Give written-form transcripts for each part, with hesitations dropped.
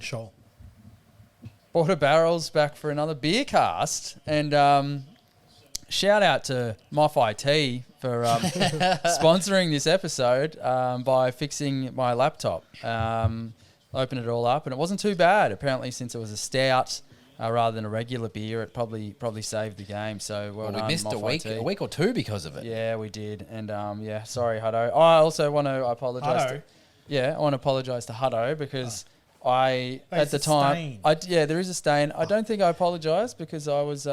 Sure. Border Barrels back for another Beercast. And shout out to Moff IT for sponsoring this episode by fixing my laptop. Opened it all up, and it wasn't too bad. Apparently, since it was a stout rather than a regular beer, it probably saved the game. So well done, we missed Moff a week or two because of it. Yeah, we did. And sorry, Huddo. I also want to apologise. I want to apologise to Huddo because at the time, there is a stain. I don't think I apologised because I was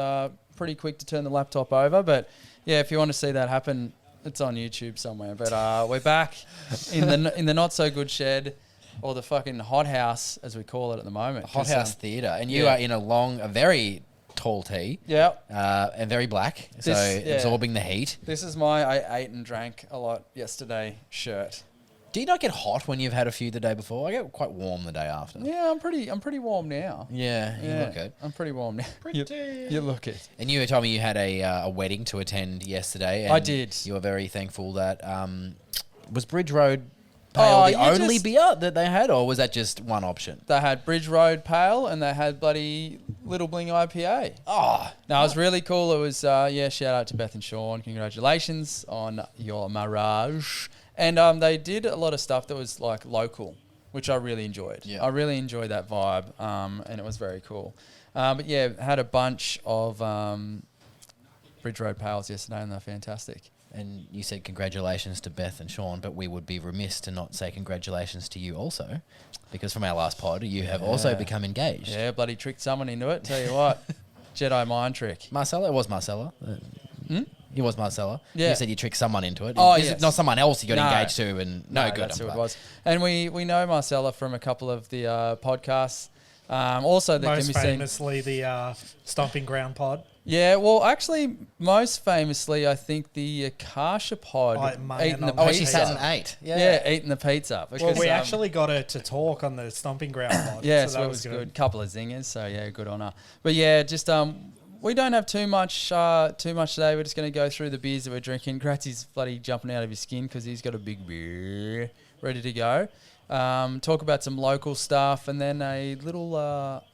pretty quick to turn the laptop over. But yeah, if you want to see that happen, it's on YouTube somewhere. But we're back in the not so good shed, or the fucking hothouse as we call it at the moment. Hothouse theatre, and you are in a very tall tee. Yeah. And very black, absorbing the heat. This is my I ate and drank a lot yesterday shirt. Do you not get hot when you've had a few the day before? I get quite warm the day after. Yeah, I'm pretty warm now. Yeah, you look it. I'm pretty warm now. You look it. And you told me you had a wedding to attend yesterday. And I did. You were very thankful that was Bridge Road Pale the only beer that they had, or was that just one option? They had Bridge Road Pale and they had bloody Little Bling IPA. Oh. No, it was really cool. It was, shout out to Beth and Sean. Congratulations on your marriage. And they did a lot of stuff that was like local, which I really enjoyed. Yeah. I really enjoyed that vibe, and it was very cool. But yeah, had a bunch of Bridge Road Pales yesterday, and they're fantastic. And you said congratulations to Beth and Sean, but we would be remiss to not say congratulations to you also, because from our last pod, you have also become engaged. Yeah, bloody tricked someone into it. Tell you what, Jedi mind trick. Marcella? It was Marcella. It was Marcella. Yeah. You said you tricked someone into it. Oh, yes. Not someone else you got engaged to. And no good. That's who it was. And we know Marcella from a couple of the podcasts. Also, that most can be famously the Stomping Ground pod. Yeah, well, actually, most famously, I think the Akasha pod eating the pizza. Oh, she sat and ate. Yeah, eating the pizza. Well, we actually got her to talk on the Stomping Ground pod. Yeah, so that was good. Couple of zingers, so yeah, good on her. But yeah, just we don't have too much today. We're just going to go through the beers that we're drinking. Gratzy's bloody jumping out of his skin because he's got a big beer ready to go. Talk about some local stuff, and then a little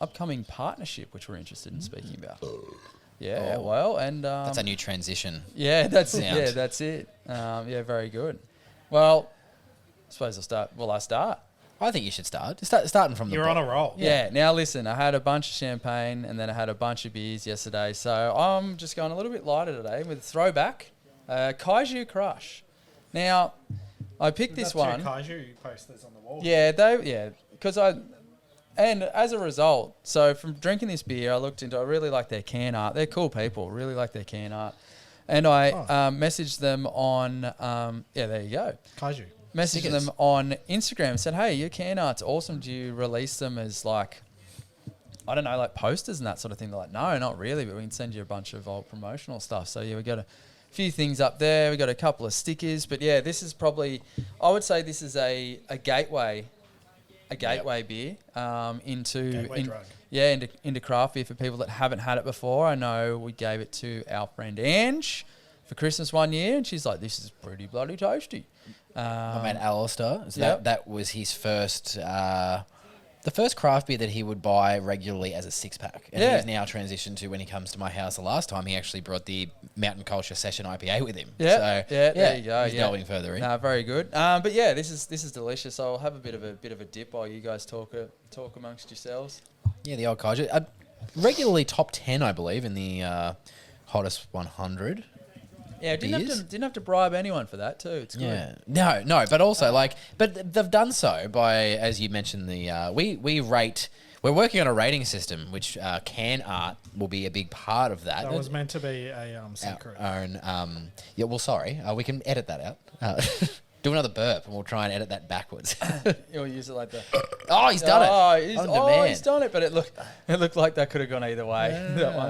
upcoming partnership, which we're interested in speaking about. Yeah, well, and that's a new transition. Yeah, that's it. Yeah, that's it. Very good. Well, I suppose I'll start. Will I start? I think you should start. Starting from the You're bottom. on a roll. Yeah. Now listen, I had a bunch of champagne and then I had a bunch of beers yesterday, so I'm just going a little bit lighter today with throwback, KAIJU Crush. Now, I picked this one. KAIJU posters on the wall. Because and as a result, so from drinking this beer, I really like their can art. They're cool people, really like their can art. And I messaged them on, there you go. KAIJU. Messaged them on Instagram and said, hey, your can art's awesome. Do you release them as like, I don't know, like posters and that sort of thing? They're like, no, not really, but we can send you a bunch of old promotional stuff. So yeah, we got a few things up there. We got a couple of stickers, but yeah, this is probably, I would say this is a gateway beer into craft beer for people that haven't had it before. I know we gave it to our friend Ange for Christmas one year, and she's like, this is pretty bloody tasty. My mate Alistair, that was his first, the first craft beer that he would buy regularly as a 6-pack. And he's now transitioned to, when he comes to my house the last time, he actually brought the Mountain Culture Session IPA with him. There you go. He's delving further in. No, very good. But yeah, this is delicious. I'll have a bit of a dip while you guys talk amongst yourselves. Yeah, the old KAIJU. Regularly top 10, I believe, in the hottest 100. Yeah, didn't have to bribe anyone for that too. It's good. Yeah, no, but also but they've done so by, as you mentioned, we rate. We're working on a rating system, which can art will be a big part of that. That was meant to be a secret. Sorry, we can edit that out. Do another burp, and we'll try and edit that backwards. You'll use it like that. Oh, he's done it. He's done it, but it looked like that could have gone either way. That one.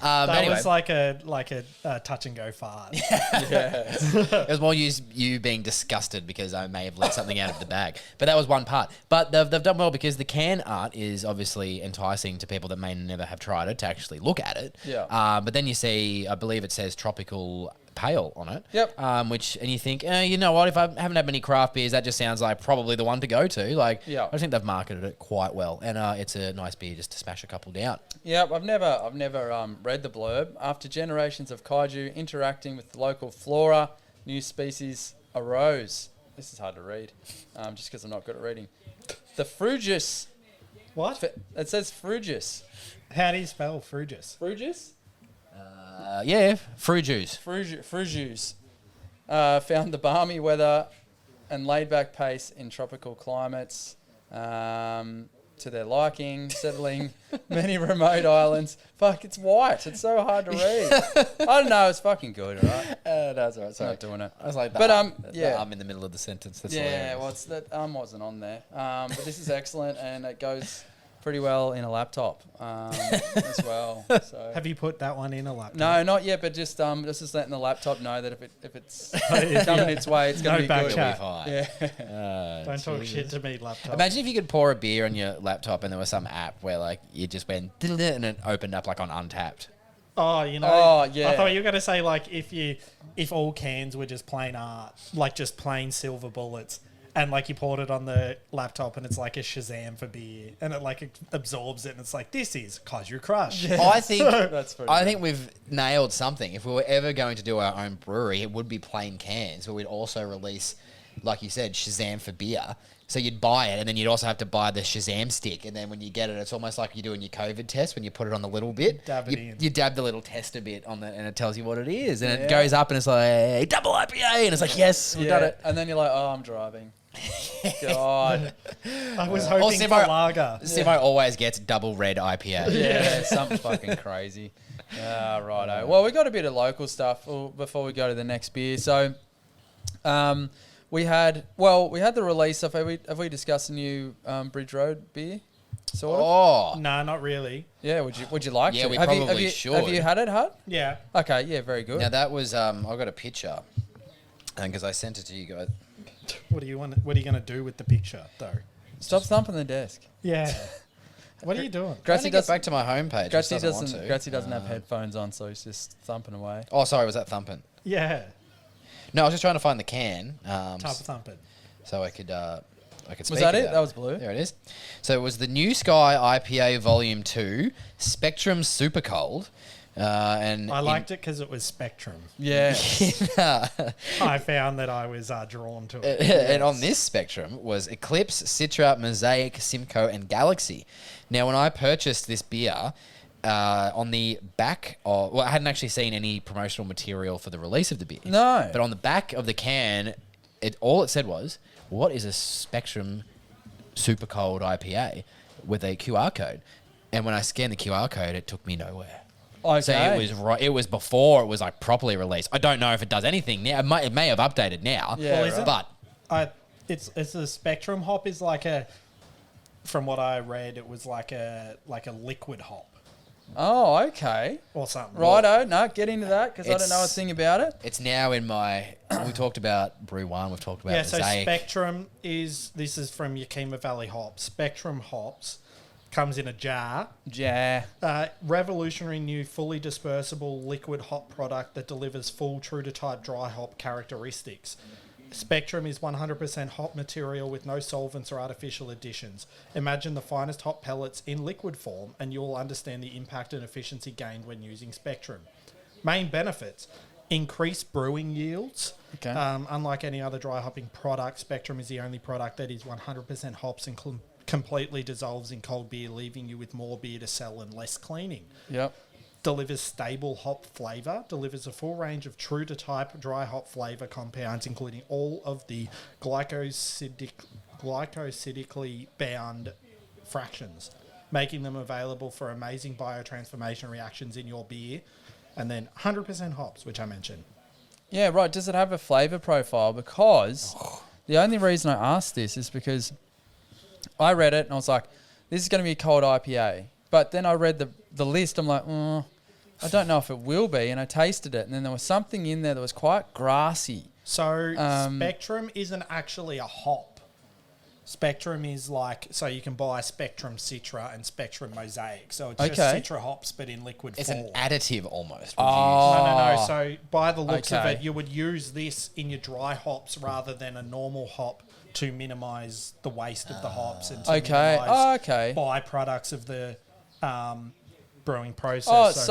That was like a touch and go fart. It was more you being disgusted because I may have let something out of the bag. But that was one part. But they've done well because the can art is obviously enticing to people that may never have tried it to actually look at it. Yeah. But then you see, I believe it says tropical pale on it. Yep. And you think, you know what? If I haven't had many craft beers, that just sounds like probably the one to go to. Like, I just think they've marketed it quite well, and it's a nice beer just to smash a couple down. Yep. I've never read the blurb. After generations of kaiju interacting with the local flora, new species arose. This is hard to read, just because I'm not good at reading. The Frugus. What? It says Frugus. How do you spell Frugus? Frugus? Fruit juice. Frugus. Found the balmy weather and laid-back pace in tropical climates to their liking, settling many remote islands. Fuck, it's white. It's so hard to read. I don't know. It's fucking good, all right? That's all right. Sorry. Not doing it. I was like, but I'm in the middle of the sentence. That's hilarious. Well, it's that wasn't on there. But this is excellent, and it goes pretty well in a laptop as well. So. Have you put that one in a laptop? No, not yet, but just letting the laptop know that if it's coming its way, it's going to be back good. chat. Yeah. Don't talk shit to me, laptop. Imagine if you could pour a beer on your laptop and there was some app where like you just went and it opened up like on Untapped. Oh, yeah. I thought you were going to say like if all cans were just plain art, like just plain silver bullets. And like you poured it on the laptop and it's like a Shazam for beer and it like absorbs it and it's like, this is KAIJU Crush. Yeah. I think we've nailed something. If we were ever going to do our own brewery, it would be plain cans, but we'd also release, like you said, Shazam for beer. So you'd buy it and then you'd also have to buy the Shazam stick. And then when you get it, it's almost like you do in your COVID test when you put it on the little bit. You dab the little tester bit on it and it tells you what it is. And it goes up and it's like, hey, double IPA. And it's like, yes, we've done it. And then you're like, oh, I'm driving. God. I was hoping for lager. Simmo always gets double red IPA. Yeah, something fucking crazy. Righto. Well, we got a bit of local stuff before we go to the next beer. So, we had the release of. Have we discussed the new Bridge Road beer? Sort of. Oh, no, not really. Yeah, would you like to? Yeah, we probably should. Have you had it, Hudd? Yeah. Okay. Yeah, very good. Now that was I got a picture, and because I sent it to you guys. What are you going to do with the picture, though? Stop thumping the desk. Yeah. What are you doing? Gratzy get back to my homepage. Gratzy doesn't have headphones on, so he's just thumping away. Oh, sorry, was that thumping? Yeah. No, I was just trying to find the can. Type of thumping. So I could speak. Was that it? That was blue. There it is. So it was the New Sky IPA Volume 2 Spectrum Super Cold. And I liked it because it was Spectrum. Yeah. I found that I was drawn to it. And on this Spectrum was Eclipse, Citra, Mosaic, Simcoe, and Galaxy. Now, when I purchased this beer, on the back of... Well, I hadn't actually seen any promotional material for the release of the beer. No. But on the back of the can, all it said was, what is a Spectrum Super Cold IPA with a QR code? And when I scanned the QR code, it took me nowhere. Okay. So it was before it was like properly released. I don't know if it does anything now. It may have updated now. Yeah, but it's a Spectrum hop is like a. From what I read, it was like a liquid hop. Oh, okay. Or something. Righto. No, get into that because I don't know a thing about it. It's now in my. We talked about Brew One. We've talked about so Spectrum is from Yakima Valley Hops. Spectrum hops. Comes in a jar. Revolutionary new fully dispersible liquid hop product that delivers full true to type dry hop characteristics. Spectrum is 100% hop material with no solvents or artificial additions. Imagine the finest hop pellets in liquid form and you'll understand the impact and efficiency gained when using Spectrum. Main benefits: increased brewing yields. Okay. Unlike any other dry hopping product, Spectrum is the only product that is 100% hops and completely dissolves in cold beer, leaving you with more beer to sell and less cleaning. Yep. Delivers stable hop flavour. Delivers a full range of true to type dry hop flavour compounds, including all of the glycosidically bound fractions, making them available for amazing biotransformation reactions in your beer. And then 100% hops, which I mentioned. Yeah, right. Does it have a flavour profile? Because the only reason I asked this is because I read it and I was like, this is going to be a cold IPA. But then I read the list. I'm like, I don't know if it will be. And I tasted it. And then there was something in there that was quite grassy. So Spectrum isn't actually a hop. Spectrum is like, so you can buy Spectrum Citra and Spectrum Mosaic. So it's just Citra hops, but in liquid It's form. an additive almost. No. So by the looks of it, you would use this in your dry hops rather than a normal hop to minimise the waste of the hops and to minimise byproducts of the brewing process.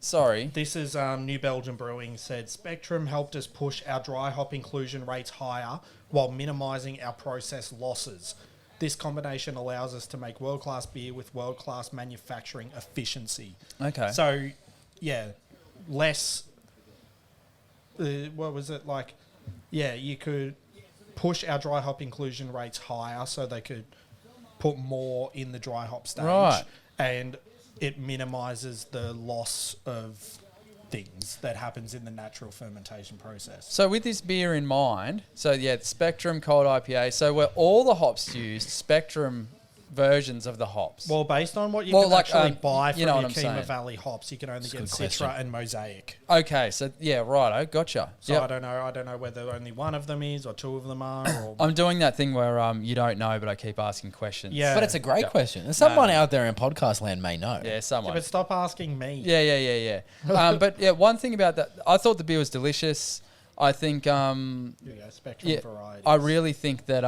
Sorry. This is New Belgium Brewing said, Spectrum helped us push our dry hop inclusion rates higher while minimising our process losses. This combination allows us to make world-class beer with world-class manufacturing efficiency. Okay. So, yeah, less... what was it like? Yeah, you could push our dry hop inclusion rates higher so they could put more in the dry hop stage. Right. And it minimises the loss of things that happens in the natural fermentation process. So with this beer in mind, the Spectrum Cold IPA, so were all the hops used Spectrum versions of the hops? Well, based on what you can actually buy from your Kima saying. Valley hops, you can only get Citra and Mosaic. Okay, so righto, gotcha. So I don't know whether only one of them is or two of them are. Or I'm doing that thing where you don't know, but I keep asking questions. Yeah, but it's a great question. And someone out there in podcast land may know. Yeah, someone. Yeah, but stop asking me. Yeah. But one thing about that, I thought the beer was delicious. I think Spectrum varieties. I really think that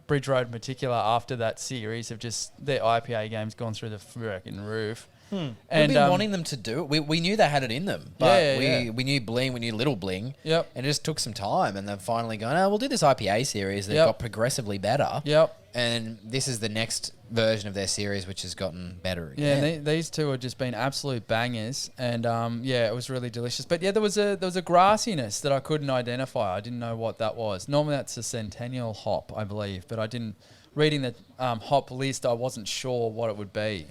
Bridge Road in particular, after that series, have just their IPA game's gone through the freaking roof. And we've been wanting them to do it. We knew they had it in them, but we knew Bling, we knew Little Bling. Yep. And it just took some time, and they've finally gone, we'll do this IPA series that got progressively better. Yep. And this is the next version of their series, which has gotten better again. Yeah, and these two have just been absolute bangers, and it was really delicious. But there was a grassiness that I couldn't identify. I didn't know what that was. Normally that's a Centennial hop, I believe, but I didn't. Reading the hop list, I wasn't sure what it would be.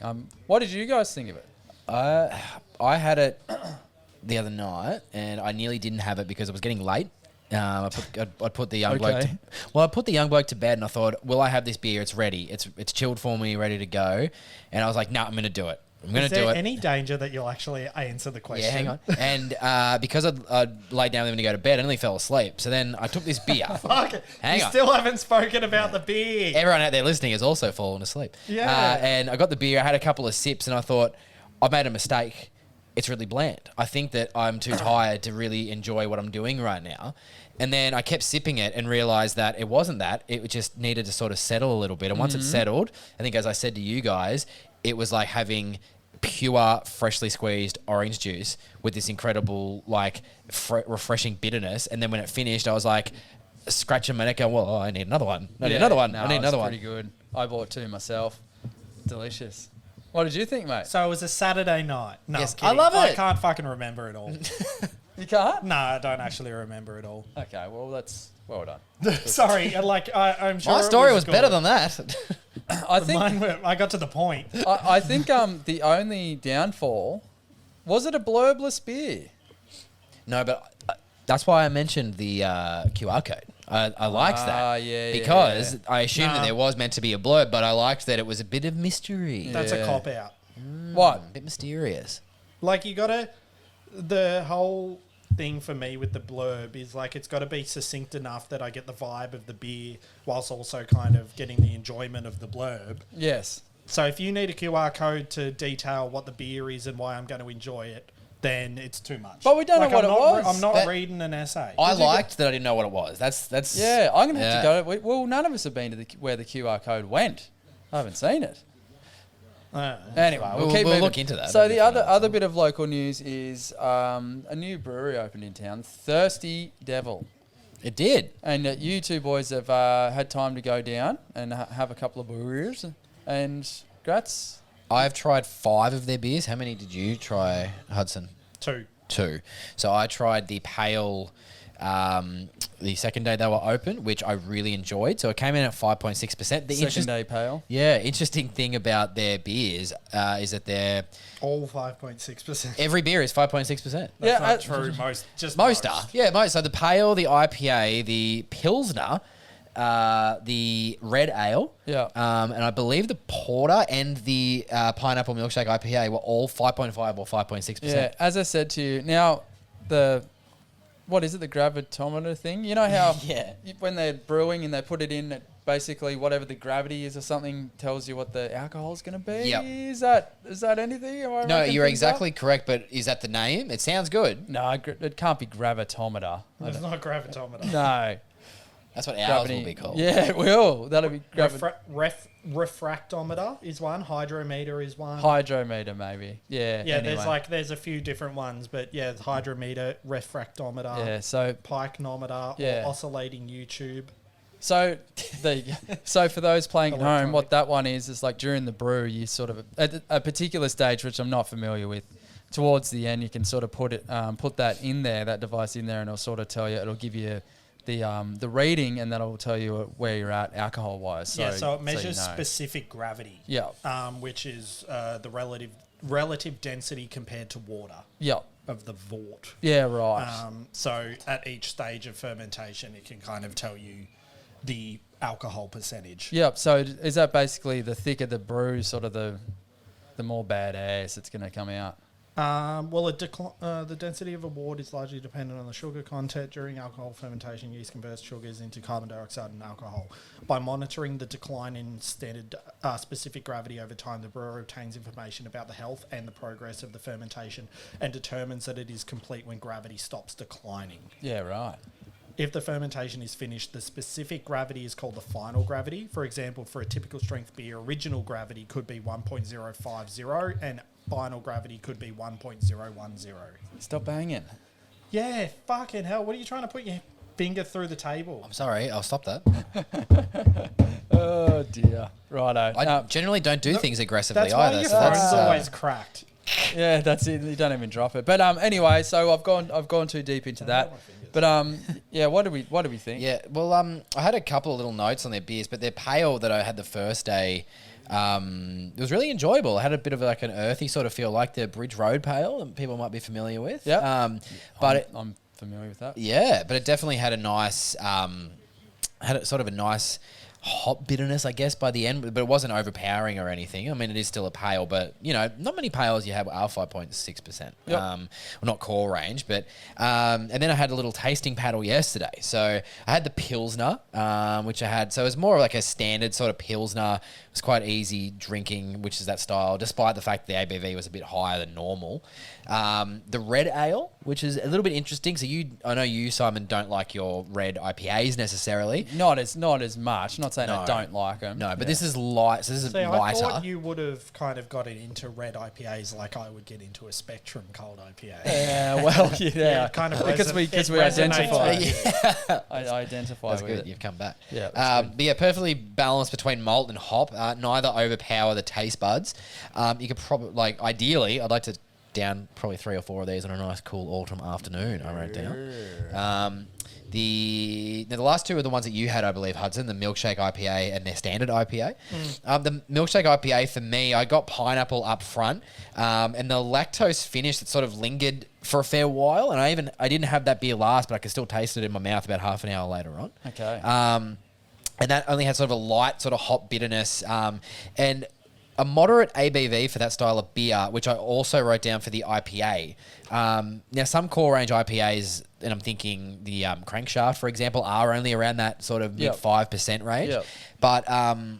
What did you guys think of it? I had it the other night, and I nearly didn't have it because it was getting late. I put the young bloke. I put the young bloke to bed, and I thought, "Will I have this beer? It's ready. It's chilled for me, ready to go." And I was like, "No, I'm going to do it. I'm going to do it." Is there any danger that you'll actually answer the question? Yeah, hang on. And because I'd laid down with him to go to bed, I nearly fell asleep. So then I took this beer. Fuck it. You still haven't spoken about the beer. Everyone out there listening has also fallen asleep. Yeah. And I got the beer. I had a couple of sips, and I thought, I made a mistake. It's really bland. I think that I'm too tired to really enjoy what I'm doing right now. And then I kept sipping it and realized that it wasn't that. It just needed to sort of settle a little bit. And once it settled, I think as I said to you guys, it was like having pure, freshly squeezed orange juice with this incredible, like, refreshing bitterness. And then when it finished, I was like, scratching my neck going, well, I need another one. I need another one. I need another one. Pretty good. I bought two myself. Delicious. What did you think, mate? So it was a Saturday night. No, yes, I love it. I can't fucking remember it all. You can't? No, I don't actually remember it all. Okay, well, that's well done. Sorry, I'm sure my story was better than that. I think I got to the point. I think the only downfall was it a blurbless beer. No, but that's why I mentioned the QR code. I liked that because I assumed that there was meant to be a blurb, but I liked that it was a bit of mystery. That's a cop out. What? A bit mysterious. Like the whole thing for me with the blurb is like it's got to be succinct enough that I get the vibe of the beer whilst also kind of getting the enjoyment of the blurb. Yes. So if you need a QR code to detail what the beer is and why I'm going to enjoy it, then it's too much. But we don't know what it was. I'm not reading an essay. I liked that I didn't know what it was. That's yeah. I'm gonna have to go. Well, none of us have been to where the QR code went. I haven't seen it. Anyway, we'll look into that. So the other bit of local news is a new brewery opened in town, Thirsty Devil. It did, and you two boys have had time to go down and have a couple of beers. And Gratz, I've tried 5 of their beers. How many did you try, Hudson? 2. 2. So I tried the pale. The second day they were open, which I really enjoyed. So it came in at 5.6%. The second day pale. Yeah, interesting thing about their beers is that they're all 5.6%. Every beer is 5.6%. That's not true. Most are. Yeah, most. So the pale, the IPA, the Pilsner, the red ale, and I believe the porter and the pineapple milkshake IPA were all 5.5 or 5.6%. Yeah, as I said to you, now what is it, the gravitometer thing? You know how when they're brewing and they put it in at basically whatever the gravity is or something tells you what the alcohol is going to be. Yep. Is that anything? Am I No, making you're things exactly up? correct, but is that the name? It sounds good. No, it can't be gravitometer. It's not gravitometer. No. That's what ours Gravity. will be called. Yeah, it will. That'll be Refractometer is one. Hydrometer is one. hydrometer, maybe. Yeah. Yeah, anyway. there's a few different ones, but yeah, hydrometer, refractometer, Yeah, so pyknometer, Yeah. or oscillating YouTube. So there you go. So for those playing at home, Electronic. what that one is like during the brew, you sort of at a particular stage, which I'm not familiar with. Towards the end, you can sort of put that in there, that device in there, and it'll sort of tell you. It'll give you the reading, and that'll tell you where you're at alcohol wise. So it measures you know. specific gravity. Yeah. Which is the relative density compared to water. Yeah. Of the vort. Yeah. Right. So at each stage of fermentation, it can kind of tell you the alcohol percentage. Yep. So is that basically the thicker the brew, sort of the more badass it's going to come out? Well, the density of a wort is largely dependent on the sugar content. During alcohol fermentation, yeast converts sugars into carbon dioxide and alcohol. By monitoring the decline in standard specific gravity over time, the brewer obtains information about the health and the progress of the fermentation and determines that it is complete when gravity stops declining. Yeah. Right. If the fermentation is finished, the specific gravity is called the final gravity. For example, for a typical strength beer, original gravity could be 1.050 and final gravity could be 1.010. Stop banging. Yeah, fucking hell. What are you trying to put your finger through the table? I'm sorry, I'll stop that. Oh dear. Righto. I generally don't do things aggressively That's why either. your So that's phone's always cracked. Yeah, that's it. You don't even drop it. But anyway, so I've gone too deep into that. But yeah, what do we think? yeah. Well, I had a couple of little notes on their beers, but their pale that I had the first day, it was really enjoyable. It had a bit of like an earthy sort of feel, like the Bridge Road pale that people might be familiar with. Yeah. But I'm familiar with that. yeah, but it definitely had a nice, sort of a nice hop bitterness, I guess, by the end, but it wasn't overpowering or anything. I mean, it is still a pale, but you know, not many pales you have are 5.6%. Yep. Well, not core range, but and then I had a little tasting paddle yesterday. So I had the Pilsner, which I had. So it was more like a standard sort of Pilsner. It was quite easy drinking, which is that style, despite the fact the ABV was a bit higher than normal. The red ale, which is a little bit interesting. So I know you, Simon, don't like your red IPAs necessarily. Not as much. Not saying I don't like them. No, but this is light. So this is See, lighter. I thought you would have kind of gotten into red IPAs like I would get into a Spectrum cold IPA. Yeah, well, yeah, it kind of because we identify. I identify That's with good. it. You've come back. Yeah, that's good. But yeah, perfectly balanced between malt and hop. Neither overpower the taste buds. You could probably, ideally, I'd like to down probably 3 or 4 of these on a nice cool autumn afternoon. I wrote down. The last two are the ones that you had, I believe, Hudson, the milkshake IPA and their standard IPA. The milkshake IPA, for me, I got pineapple up front, and the lactose finish that sort of lingered for a fair while, and I didn't have that beer last, but I could still taste it in my mouth about half an hour later on. Okay. And that only had sort of a light sort of hop bitterness, and a moderate ABV for that style of beer, which I also wrote down for the IPA. Now, some core range IPAs, and I'm thinking the Crankshaft, for example, are only around that sort of mid 5% range. Yep. But I'll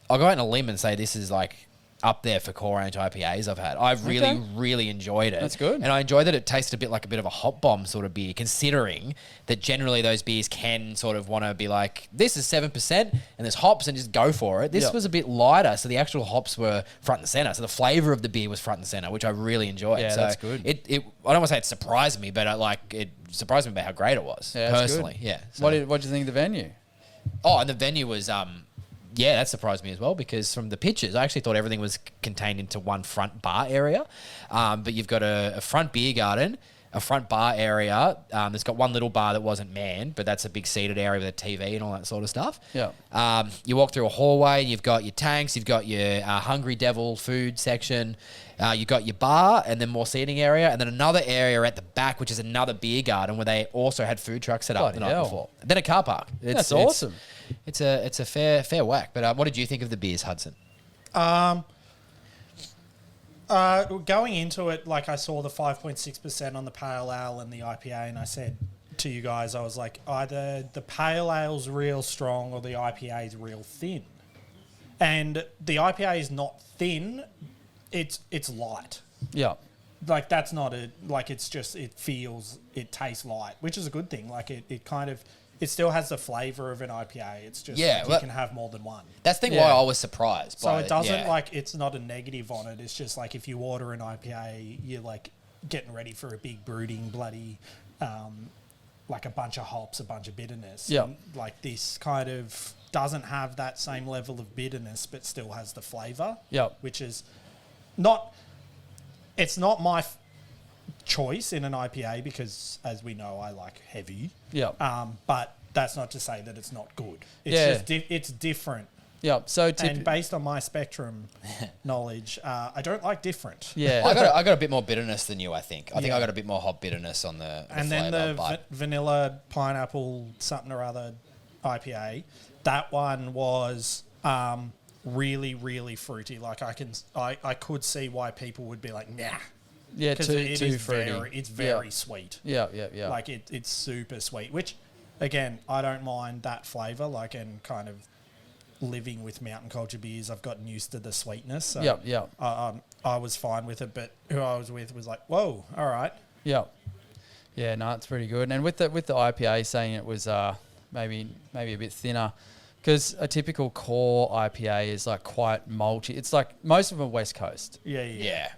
go out on a limb and say this is like up there for core range IPAs I've had. I've really enjoyed it. That's good. And I enjoyed that it tasted a bit like a bit of a hop bomb sort of beer, considering that generally those beers can sort of want to be like, this is 7% and there's hops and just go for it. This was a bit lighter, so the actual hops were front and center. So the flavor of the beer was front and center, which I really enjoyed. Yeah, so that's good. I don't want to say it surprised me, but it surprised me about how great it was, personally. Good. Yeah. So. What did you think of the venue? Oh, and the venue was... yeah, that surprised me as well, because from the pictures, I actually thought everything was contained into one front bar area. But you've got a front beer garden, a front bar area. There's got one little bar that wasn't manned, but that's a big seated area with a TV and all that sort of stuff. Yeah. You walk through a hallway, and you've got your tanks, you've got your Hungry Devil food section, you've got your bar, and then more seating area, and then another area at the back, which is another beer garden where they also had food trucks set up the night before. Then a car park. That's awesome. It's a fair whack. But what did you think of the beers, Hudson? Going into it, like I saw the 5.6% on the pale ale and the IPA, and I said, to you guys, I was like, either the pale ale's real strong or the IPA is real thin. And the IPA is not thin, it's light. Yeah. Like, that's not a, like, it's just, it tastes light, which is a good thing. Like, it kind of, it still has the flavour of an IPA. It's just, you can have more than one. That's the thing why I was surprised. So it doesn't, like, it's not a negative on it. It's just, like, if you order an IPA, you're, like, getting ready for a big brooding bloody, like, a bunch of hops, a bunch of bitterness. Yeah. And, like, this kind of doesn't have that same level of bitterness, but still has the flavour. Yeah. Which is not... It's not my choice in an IPA because, as we know, I like heavy. Yeah. But that's not to say that it's not good. It's just it's different. Yeah. So and based on my spectrum knowledge, I don't like different. Yeah. I got a bit more bitterness than you. I think I got a bit more hop bitterness on the and flavor, then the vanilla pineapple something or other IPA. That one was. Really, really fruity. Like I could see why people would be like, nah. Yeah, too fruity. It's very sweet. Yeah. Like it's super sweet, which again, I don't mind that flavour. Like, and kind of living with mountain culture beers, I've gotten used to the sweetness. So I was fine with it, but who I was with was like, whoa, all right. Yeah. Yeah, no, it's pretty good. And with the IPA saying it was maybe a bit thinner. Because a typical core IPA is like quite malty. It's like most of them are West Coast. Yeah.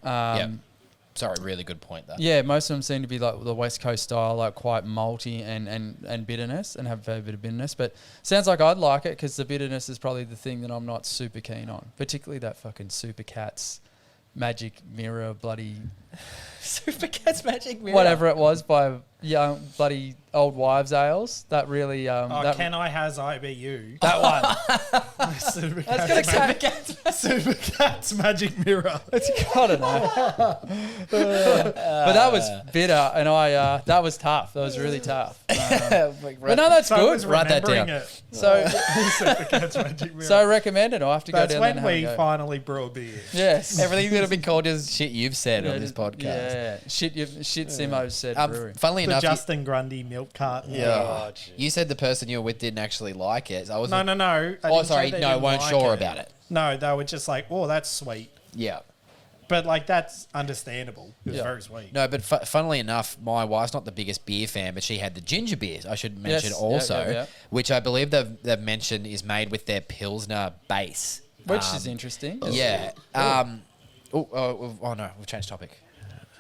Sorry, really good point there. Yeah, most of them seem to be like the West Coast style, like quite malty and bitterness and have a fair bit of bitterness. But sounds like I'd like it because the bitterness is probably the thing that I'm not super keen on. Particularly that fucking Super Cats Magic Mirror bloody... Super Cats Magic Mirror? Whatever it was by young bloody old wives' ales. That really... Can I Has IBU? That one. Super Cats Magic Mirror. It's gotta know. But that was bitter, and that was tough. That was really tough. But no, that's good. Write that down. It. So, Super Cats Magic Mirror. So I recommend it. I'll have to go down there and have a go. That's when we finally brew a beer. Yes. Everything that have been called is shit you've said on this podcast. Yeah. Shit Simmo said brewery. Funnily enough, Justin Grundy milk carton. Yeah. You said the person you were with didn't actually like it. So I was No. weren't sure about it. No, they were just like, oh, that's sweet. Yeah. But, like, that's understandable. It was very sweet. No, but funnily enough, my wife's not the biggest beer fan, but she had the ginger beers, I should mention also, which I believe they've mentioned is made with their Pilsner base. Which is interesting. Yeah. Oh, no, we've changed topic.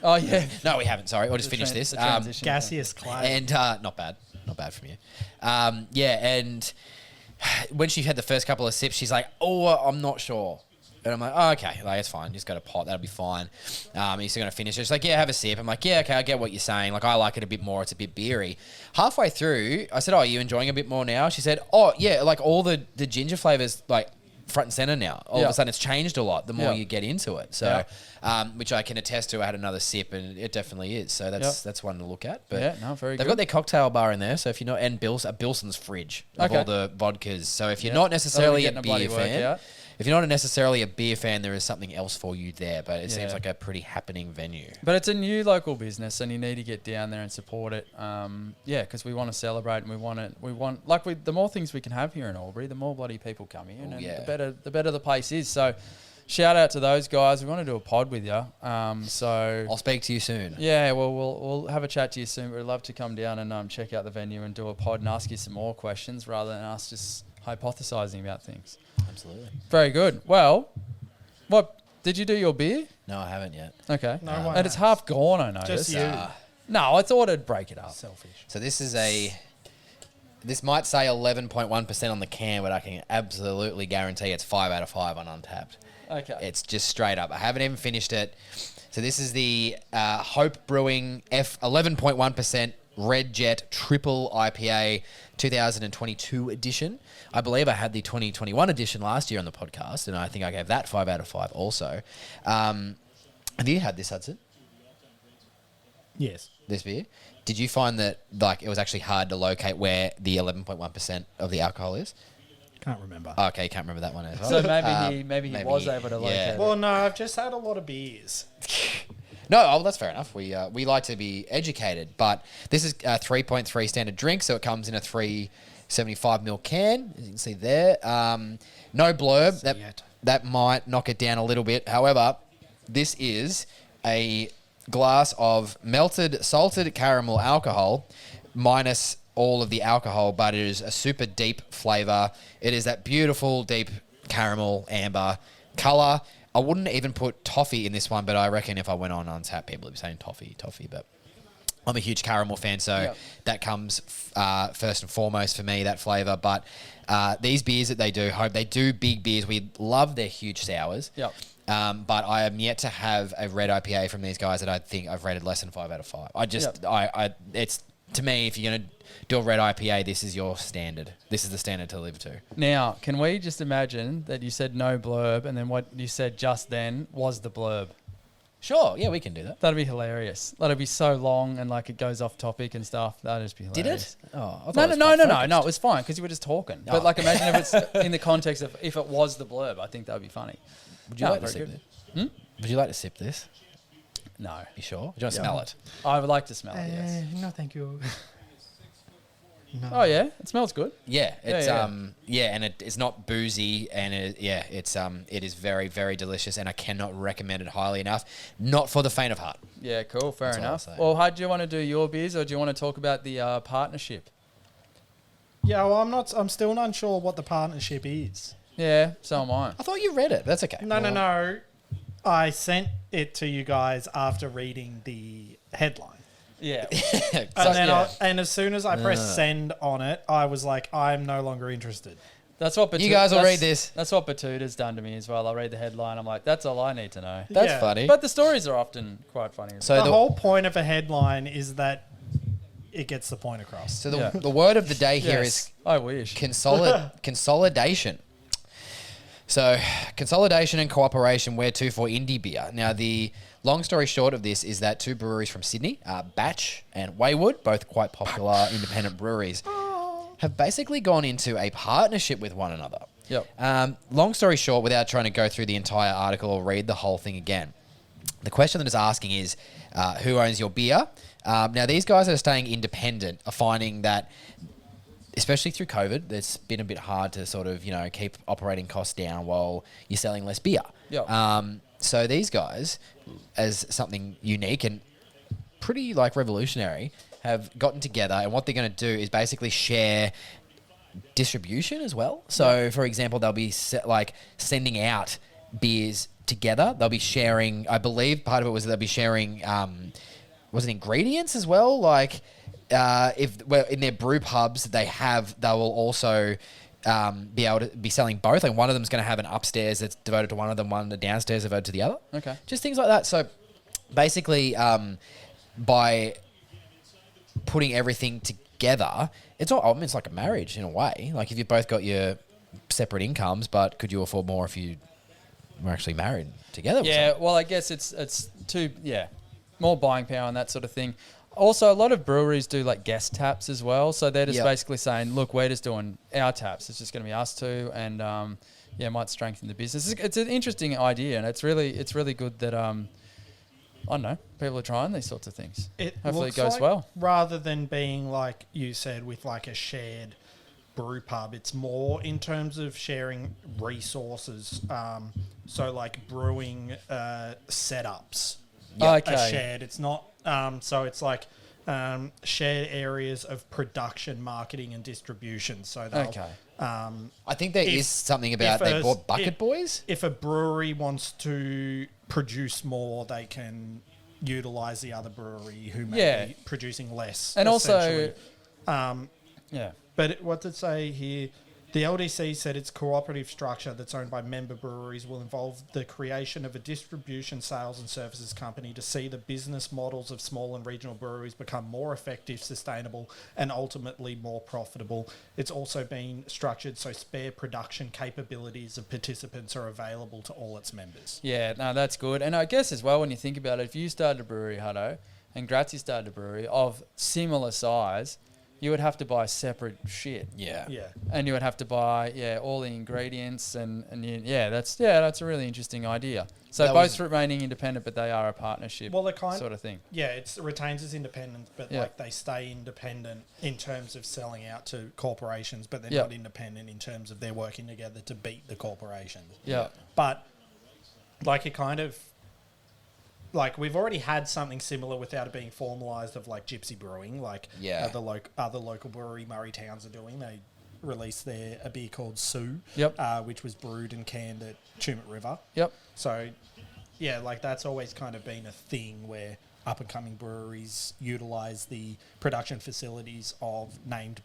Oh, yeah. No, we haven't. Sorry. We'll just finish this. Gaseous clay. And not bad. Not bad from you. And when she had the first couple of sips, she's like, oh, I'm not sure. And I'm like, oh, okay, like, it's fine. Just got a pot. That'll be fine. You're still going to finish it. She's like, yeah, have a sip. I'm like, yeah, okay, I get what you're saying. Like, I like it a bit more. It's a bit beery. Halfway through, I said, oh, are you enjoying it a bit more now? She said, oh, yeah, like all the ginger flavours, like, front and center now. All of a sudden, it's changed a lot the more you get into it. So, which I can attest to. I had another sip, and it definitely is. So that's one to look at. But very good. They've got their cocktail bar in there. So if you're not, and Bilson's fridge of all the vodkas. So if you're not necessarily a beer fan, if you're not necessarily a beer fan, there is something else for you there. But it seems like a pretty happening venue. But it's a new local business, and you need to get down there and support it. Because we want to celebrate, and we want the more things we can have here in Albury, the more bloody people come here, and the better the place is. So, shout out to those guys. We want to do a pod with you. So I'll speak to you soon. Yeah, well, we'll have a chat to you soon. We'd love to come down and check out the venue and do a pod and ask you some more questions rather than us just hypothesizing about things. Absolutely. Very good. Well, what did you do your beer? No, I haven't yet. Okay. And it's half gone, I noticed. Just you. No, I thought I'd break it up. Selfish. So this might say 11.1% on the can, but I can absolutely guarantee it's 5 out of 5 on Untapped. Okay. It's just straight up. I haven't even finished it. So this is the Hope Brewing F 11.1% Red Jet Triple IPA 2022 edition. I believe I had the 2021 edition last year on the podcast, and I think I gave that 5 out of 5 also. Have you had this, Hudson? Yes. This beer? Did you find that it was actually hard to locate where the 11.1% of the alcohol is? Can't remember. Oh, okay, you can't remember that one as well. So maybe he was able to locate it. Well, no, I've just had a lot of beers. No, oh, that's fair enough. We like to be educated, but this is a 3.3 standard drink, so it comes in a 375ml can, as you can see there. No blurb. That might knock it down a little bit. However, this is a glass of melted salted caramel alcohol minus all of the alcohol, but it is a super deep flavour. It is that beautiful deep caramel amber colour. I wouldn't even put toffee in this one, but I reckon if I went on Untappd, people would be saying toffee, but I'm a huge caramel fan, so that comes first and foremost for me, that flavour. But these beers that they do big beers. We love their huge sours. Yep. But I am yet to have a red IPA from these guys that I think I've rated less than 5 out of 5. It's, to me, if you're going to do a red IPA, this is your standard. This is the standard to live to. Now, can we just imagine that you said no blurb and then what you said just then was the blurb? Sure, yeah, we can do that. That'd be hilarious. That'd be so long and like it goes off topic and stuff. That'd just be hilarious. Did it? Oh, I no, it was fine because you were just talking. But like imagine if it's in the context of if it was the blurb, I think that would be funny. Would you like to sip this? Would you like to sip this? No. You sure? Do you want to smell it? I would like to smell it, yes. No, thank you. No. Oh yeah, it smells good. Yeah, it's and it's not boozy, and it is very, very delicious, and I cannot recommend it highly enough. Not for the faint of heart. Yeah, cool, fair enough. Well, Hudd, do you want to do your beers, or do you want to talk about the partnership? Yeah, well, I'm still not sure what the partnership is. Yeah, so am I. I thought you read it. That's okay. No. I sent it to you guys after reading the headline. Yeah. And as soon as I pressed send on it, I was like, I'm no longer interested. That's what you guys will read this. That's what Batuda's done to me as well. I read the headline. I'm like, that's all I need to know. That's funny. But the stories are often quite funny. So the whole point of a headline is that it gets the point across. So the word of the day here is I wish. Consolidation. So consolidation and cooperation, where to for indie beer. Now, the long story short of this is that two breweries from Sydney, Batch and Wayward, both quite popular independent breweries, have basically gone into a partnership with one another. Yep. Long story short, without trying to go through the entire article or read the whole thing again, the question that it's asking is, who owns your beer? Now, these guys that are staying independent are finding that, especially through COVID, it's been a bit hard to sort of, keep operating costs down while you're selling less beer. Yep. So these guys, as something unique and pretty revolutionary, have gotten together, and what they're going to do is basically share distribution as well. So, for example, they'll be sending out beers together. They'll be sharing, I believe part of it was they'll be sharing, was it ingredients as well? In their brew pubs they will also be able to be selling both. Like one of them's going to have an upstairs that's devoted to one of them, one downstairs devoted to the other. Okay. Just things like that. So basically, by putting everything together, it's like a marriage in a way. Like if you both got your separate incomes, but could you afford more if you were actually married together? Yeah. Well, I guess it's more buying power and that sort of thing. Also, a lot of breweries do guest taps as well. So they're just basically saying, look, we're just doing our taps. It's just going to be us two. And it might strengthen the business. It's an interesting idea. And it's really good that, I don't know, people are trying these sorts of things. Hopefully it goes well. Rather than being, like you said, with a shared brew pub, it's more in terms of sharing resources. So brewing setups are shared. It's not... so it's shared areas of production, marketing, and distribution. So I think there is something about they bought Bucket Boys. If a brewery wants to produce more, they can utilize the other brewery who may be producing less. And also, But what did it say here? The LDC said its cooperative structure that's owned by member breweries will involve the creation of a distribution, sales and services company to see the business models of small and regional breweries become more effective, sustainable and ultimately more profitable. It's also been structured so spare production capabilities of participants are available to all its members. Yeah, no, that's good. And I guess as well, when you think about it, if you started a brewery, Hutto, and Gratzy started a brewery of similar size, you would have to buy separate shit. Yeah. Yeah. And you would have to buy, all the ingredients that's a really interesting idea. So That both was- remaining independent, but they are a partnership sort of thing. Yeah, it retains its independence, but Yeah. like they stay independent in terms of selling out to corporations, but they're Yeah. not independent in terms of they're working together to beat the corporations. Yeah. But like it kind of like we've already had something similar without it being formalized of like Gypsy Brewing, like Yeah. other local brewery Murray Towns are doing. They released a beer called Sue, which was brewed and canned at Tumut River. Yep. So, yeah, like that's always kind of been a thing where up and coming breweries utilize the production facilities of named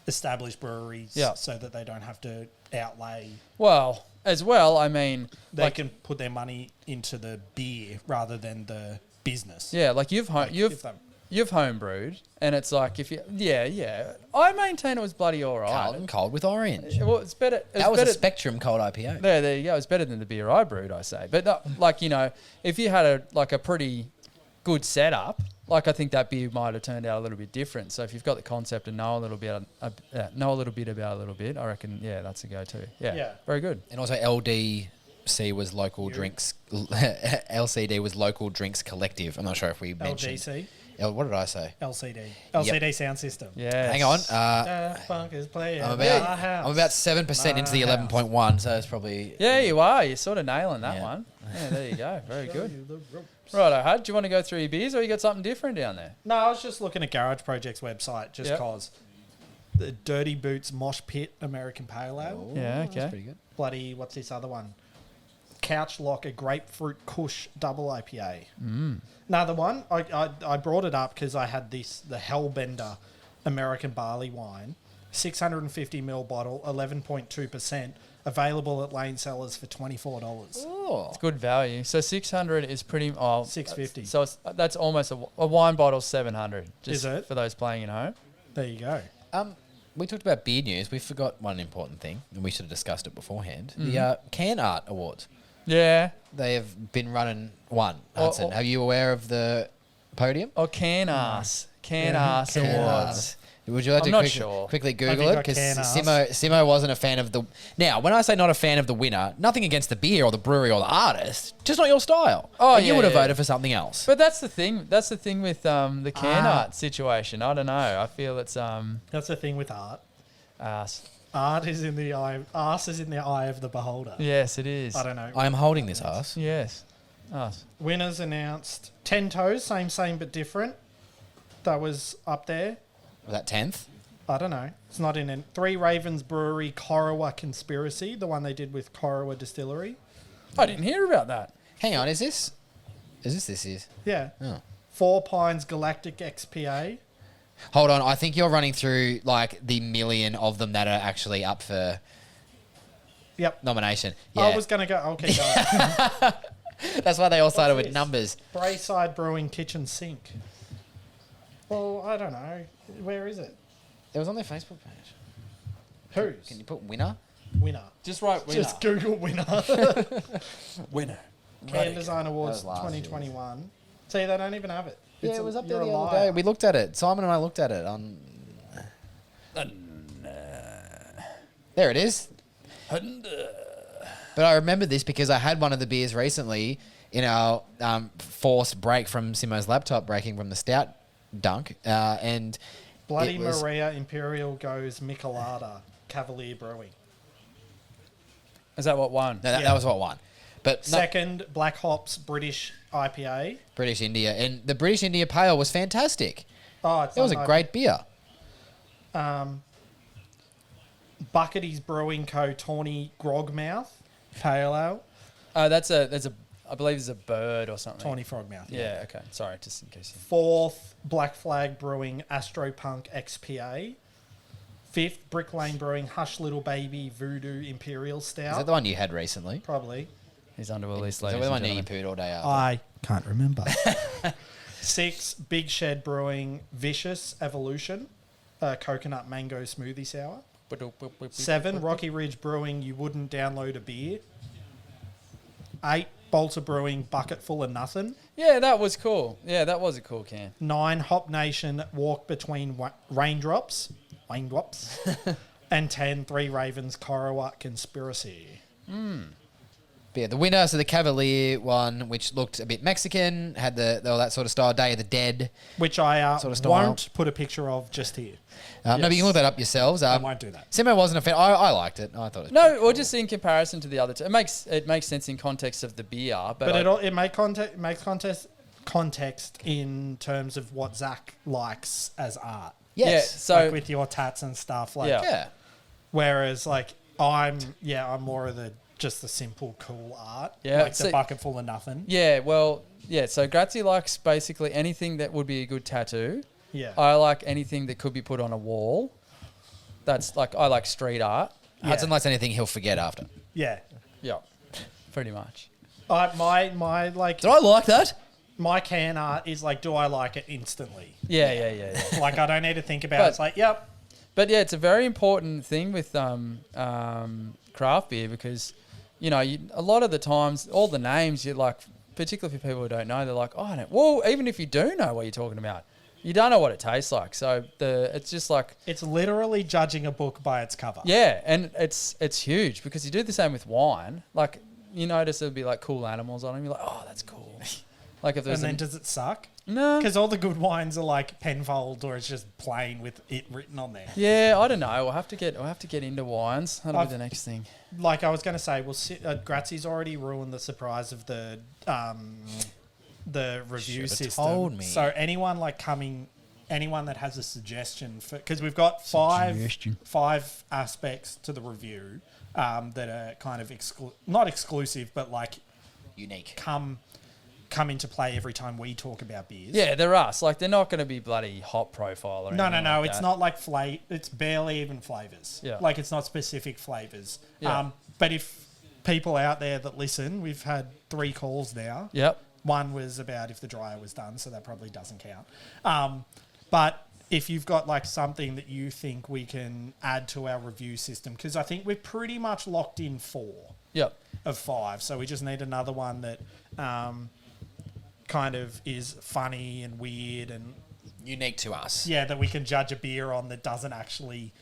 established breweries, so that they don't have to outlay. Well, as well, I mean, They can put their money into the beer rather than the business. yeah, like you've homebrewed, and it's like I maintain it was bloody all right. Carlton Cold with Orange. Well, it's better. That was a Spectrum Cold IPA. There you go. It's better than the beer I brewed, I say. But like if you had a pretty good setup, like I think that beer might have turned out a little bit different. So if you've got the concept and know a little bit about a little bit, I reckon that's a go-to. Yeah, very good. And also LDC was local drinks. LCD was local drinks collective. I'm not sure if we mentioned. LGC? What did I say? LCD sound system. Yeah. Hang on. Funk is playing. I'm about 7% into the 11.1, so it's probably. Yeah, you are. You're sort of nailing that one. Yeah, there you go. Very good. Right, Hudd, do you want to go through your beers, or you got something different down there? No, I was just looking at Garage Project's website just because the Dirty Boots Mosh Pit American Pale Ale. Yeah, okay. That's pretty good. Bloody, what's this other one? Couch Locker Grapefruit Kush Double IPA. Another one, I brought it up because I had the Hellbender American Barley Wine, 650ml bottle, 11.2%, available at Lane Cellars for $24. Oh. It's good value. So 600 is pretty... Oh, 650. So that's almost a wine bottle 700. Is it? For those playing at home. There you go. We talked about beer news. We forgot one important thing, and we should have discussed it beforehand. The Can Art Awards. Yeah. They have been running one. Hudson, are you aware of the podium? Oh, Can Ass Awards. Would you like I'm to not sure. quickly I Google think it? I Because can ask. Simmo wasn't a fan of the... Now, when I say not a fan of the winner, nothing against the beer or the brewery or the artist, just not your style. Oh, And you yeah, would have yeah. voted for something else. But that's the thing. That's the thing with the Can Art situation. I don't know. I feel it's That's the thing with art. ass. Art is in the eye. Arse is in the eye of the beholder. Yes, it is. I don't know. I am holding this ass. Yes. Ass. Winners announced. 10 Toes, same but different. That was up there. Was that 10th? I don't know. It's not in it. Three Ravens Brewery Corowa Conspiracy, the one they did with Corowa Distillery. I didn't hear about that. Hang on, is this this year's? Yeah. Oh. Four Pines Galactic XPA. Hold on, I think you're running through like the million of them that are actually up for Yep. nomination. Yeah. I was going to go. Okay, go. That's why they all started with this? numbers. Brayside Brewing Kitchen Sink. Well, I don't know. Where is it? It was on their Facebook page. Whose? Can you put winner? Winner. Just write winner. Just Google winner. winner. Can Design Awards That was last 2021. See, they don't even have it. Yeah, it was up there you're the a other day. liar. We looked at it. Simon and I looked at it on. There it is. But I remember this because I had one of the beers recently in our forced break from Simmo's laptop, breaking from the stout dunk, and Bloody it was- Maria Imperial goes Michelada Cavalier Brewing. Is that what won? No, that Yeah. was what won. But no, Second, Black Hops British IPA. British India, and the British India Pale was fantastic. Oh, it's It was a not great beer. Buckety's Brewing Co. Tawny Grogmouth Pale Ale. I believe there's a bird or something. Tawny Frogmouth. Yeah, okay. Sorry, just in case. Fourth, Black Flag Brewing Astropunk XPA. Fifth, Brick Lane Brewing Hush Little Baby Voodoo Imperial Stout. Is that the one you had recently? Probably. He's under a list, Is ladies that the and one that you gentlemen. pooed all day after? I can't remember. 6, Big Shed Brewing Vicious Evolution Coconut Mango Smoothie Sour. 7, Rocky Ridge Brewing You Wouldn't Download a Beer. 8, Bolter Brewing Bucket Full of Nothing. Yeah, that was cool. Yeah, that was a cool can. 9 Hop Nation Walk Between Raindrops. And 10 Three Ravens Korowat Conspiracy. But yeah, the winner, so the Cavalier one, which looked a bit Mexican, had all that sort of style, Day of the Dead. Which I sort of style. won't put a picture of just here. No, but you can look that up yourselves. I won't do that. Simmo wasn't a fan. I liked it. I thought it was No, cool. or just in comparison to the other two. It makes sense in context of the beer. But it makes context in terms of what Zach likes as art. Yes. Yeah, so like with your tats and stuff. Like, Yeah. Whereas like I'm more of the simple cool art. Yeah, Like the Bucket Full of Nothing. Yeah, well, yeah. So Gratzy likes basically anything that would be a good tattoo. Yeah. I like anything that could be put on a wall. That's like I like street art. Hudson likes anything he'll forget after. Yeah. Yeah, pretty much. My like Did I like that? my can art is like, do I like it instantly? Yeah. Like I don't need to think about But- it. It's like, yep. But yeah, it's a very important thing with craft beer because, you know, a lot of the times, all the names you like, particularly for people who don't know, they're like, oh, I don't. Well, even if you do know what you're talking about, you don't know what it tastes like. So it's just like, It's literally judging a book by its cover. yeah, and it's huge because you do the same with wine. Like you notice there'll be like cool animals on them. You're like, oh, that's cool. Like if there's And then does it suck? no. Because all the good wines are like Penfold or it's just plain with it written on there. Yeah, I don't know. I'll have to get into wines. That'll be the next thing. Like I was going to say, Gratzy's already ruined the surprise of the review Should've system. told me. So anyone that has a suggestion for, because we've got five aspects to the review that are kind of not exclusive, but like Unique. come into play every time we talk about beers. Yeah, they're us. Like they're not going to be bloody hop profile or No. anything like It's that. not like it's barely even flavors. Yeah. Like it's not specific flavors. Yeah. But if people out there that listen, we've had 3 calls now. Yep. One was about if the dryer was done, so that probably doesn't count. But if you've got like something that you think we can add to our review system, because I think we're pretty much locked in 4 Yep. of 5, so we just need another one that kind of is funny and weird and Unique to us. yeah, that we can judge a beer on that doesn't actually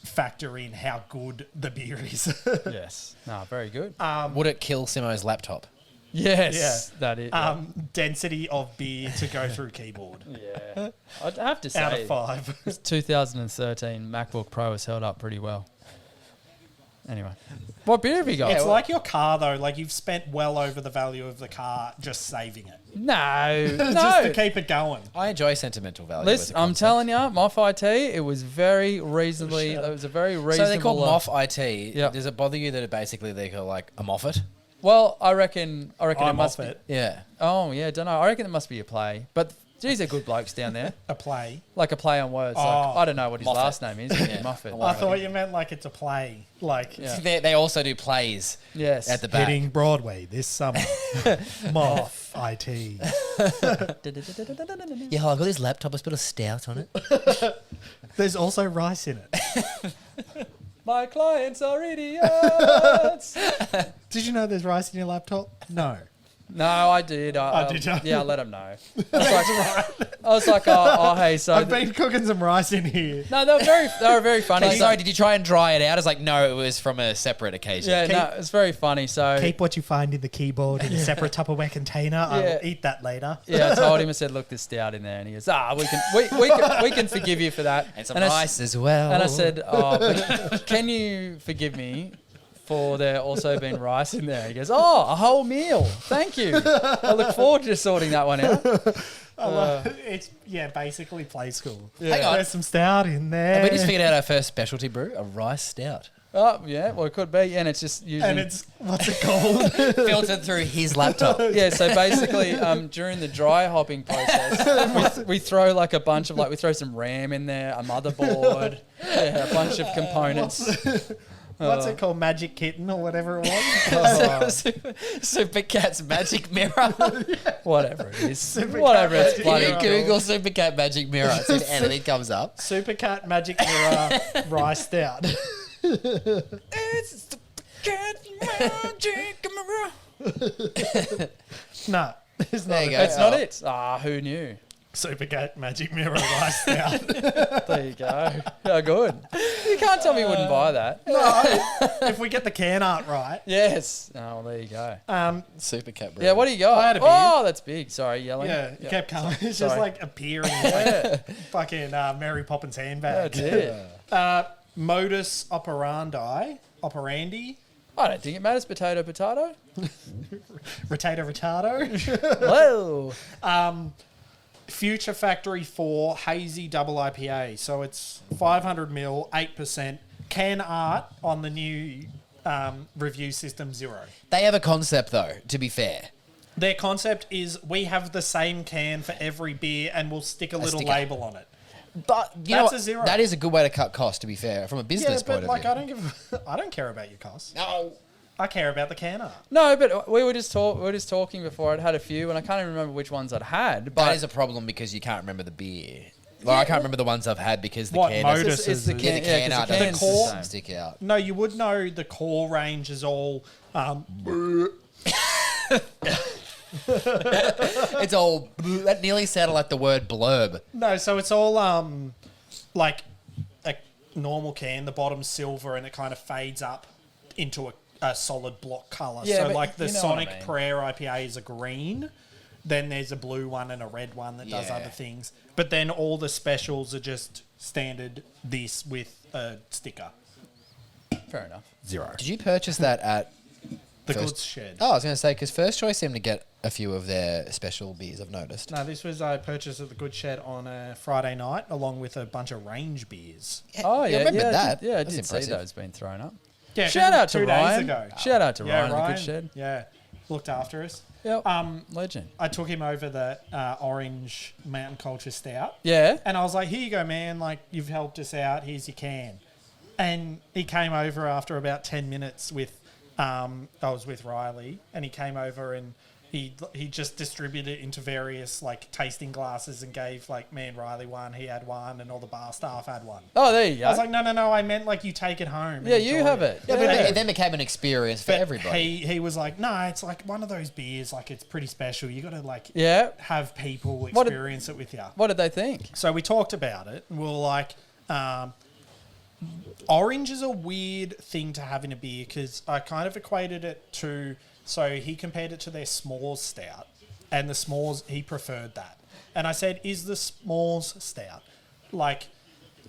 factor in how good the beer is. Yes. No, very good. Would it kill Simo's laptop? Yes. That is. Density of beer to go through keyboard. Yeah. I'd have to say, Out of 5. this 2013 MacBook Pro has held up pretty well. Anyway, what beer have you got? It's like your car though. Like you've spent well over the value of the car just saving it. no, Just to no. keep it going. I enjoy sentimental value. Listen, I'm telling you, Moff IT, it was very reasonably. It was a very reasonable. So they call Moff IT. Yep. Does it bother you that they call like a Moffat? Well, I reckon it I'm must off be. it. Yeah. Oh yeah, don't know. I reckon it must be a play. But geez, they're good blokes down there. A play. Like a play on words. Oh, Like, I don't know what his Moffat. last name is. Yeah. Muffet. I I thought you meant like it's a play. Like Yeah. They also do plays Yes. at the back. hitting Broadway this summer. Moff IT. Yeah, I got this laptop. I put a stout on it. There's also rice in it. My clients are idiots. Did you know there's rice in your laptop? No. No, I did. did you? Yeah, I let them know. I was like, oh, hey, so I've been cooking some rice in here. no, they were very funny. Sorry, did you try and dry it out? It's like, no, it was from a separate occasion. Yeah, no, it's very funny. So Keep what you find in the keyboard in a separate Tupperware container. I Yeah. will eat that later. yeah, I told him. I said, look, there's stout in there, and he goes, we can forgive you for that. And some I s- rice as well. And I said, oh, but can you forgive me for there also being rice in there? He goes, oh, a whole meal. Thank you. I look forward to sorting that one out. It's basically play school. Hang on. There's some stout in there. Have we just figured out our first specialty brew? A rice stout. Oh, yeah, well, it could be. And it's just using... and it's what's it called? Filtered through his laptop. Yeah, so basically, during the dry hopping process, we throw like a bunch of we throw some RAM in there, a motherboard, a bunch of components. What's it called? Magic Kitten or whatever it was. Super Cat's magic mirror. Whatever it is, Super whatever Cat it's Magic bloody. You Mirror. Google Super Cat magic mirror, see if anything comes up. Supercat Magic Mirror rice stout. It's the cat magic mirror. No, it's There not. you go. That's not it. Who knew? Supercat Magic Mirror Rice Stout. There you go. Oh, good. You can't tell me you wouldn't buy that. No, if we get the can art right. Yes. Oh, well, there you go. Super Cat Brewery. Yeah, what do you got? I had a beer. Oh, that's big. Sorry, yelling. Yeah, it kept coming. It's Sorry. just like appearing like fucking Mary Poppins handbag. That's it. Modus Operandi. Operandi. I don't think it matters. Potato. Retardo. Whoa. Future Factory 4 Hazy Double IPA. So it's 500ml, 8%. Can art on the new review system 0. They have a concept, though, to be fair. Their concept is we have the same can for every beer and we'll stick a little sticker. label on it. But you know That's what? a 0. That is a good way to cut costs, to be fair, from a business point of view. I don't care about your costs. No. I care about the can art. No, but we were just talking before. I'd had a few, and I can't even remember which ones I'd had. But That is a problem because you can't remember the beer. Like, I can't remember the ones I've had because the What can Modus doesn't, it's the is- can, the can art the doesn't core. stick out. No, you would know the core range is all It's all... That nearly sounded like the word blurb. no, so it's all like a normal can, the bottom's silver and it kind of fades up into a solid block colour. Yeah, so but like the you know what I Sonic mean. Prayer IPA is a green, then there's a blue one and a red one that does Yeah. other things. But then all the specials are just standard this with a sticker. fair enough. 0. Did you purchase that at... The First- goods shed. Oh, I was going to say, because First Choice seemed to get a few of their special beers, I've noticed. No, this was I purchased at the Good Shed on a Friday night, along with a bunch of range beers. Oh yeah, I remember yeah, that. I That's did see impressive. those being thrown up. Yeah, Shout out to 2 Ryan. days ago. Shout out to Yeah, Ryan, the Good Shed. Yeah, looked after us. Yep. Legend. I took him over the orange Mountain Culture Stout, Yeah. and I was like, "Here you go, man. Like you've helped us out. Here's your can." And he came over after about 10 minutes with. I was with Riley, and he came over and he just distributed it into various like tasting glasses and gave like me and Riley one. He had one, and all the bar staff had one. Oh, there you go. I was like, no, I meant like you take it home. and yeah, you enjoy have it. Yeah, but it then became an experience for But everybody. he was like, no, it's like one of those beers. Like it's pretty special. You got to like Yeah. have people What did- experience it with you. What did they think? So we talked about it. And we were like, orange is a weird thing to have in a beer because I kind of equated it to. So he compared it to their s'mores stout, and the s'mores he preferred that. And I said, is the s'mores stout like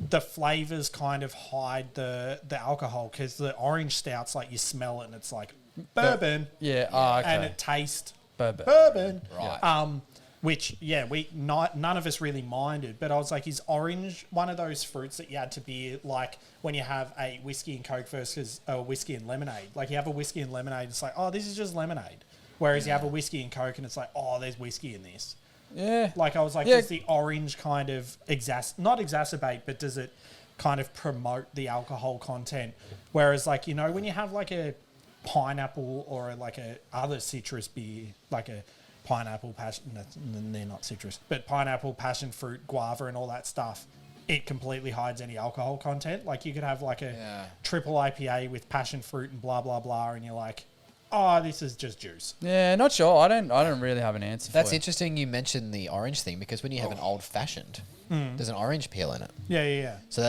the flavors kind of hide the alcohol because the orange stout's like you smell it and it's like bourbon. Yeah. Oh, okay. And it tastes Bourbon. Right. Which none of us really minded, but I was like, is orange one of those fruits that you add to beer, like when you have a whiskey and Coke versus a whiskey and lemonade? Like you have a whiskey and lemonade, it's like, oh, this is just lemonade. Whereas you have a whiskey and Coke and it's like, oh, there's whiskey in this. Yeah. Like I was like, Yeah. does the orange kind of not exacerbate, but does it kind of promote the alcohol content? Whereas like, you know, when you have like a pineapple or like a other citrus beer, like a pineapple passion, they're not citrus, but pineapple, passion fruit, guava and all that stuff, it completely hides any alcohol content. Like you could have like a triple IPA with passion fruit and blah, blah, blah. And you're like, oh, this is just juice. Yeah, not sure. I don't really have an answer That's for it. interesting you mentioned the orange thing because when you have an old fashioned, there's an orange peel in it. Yeah. So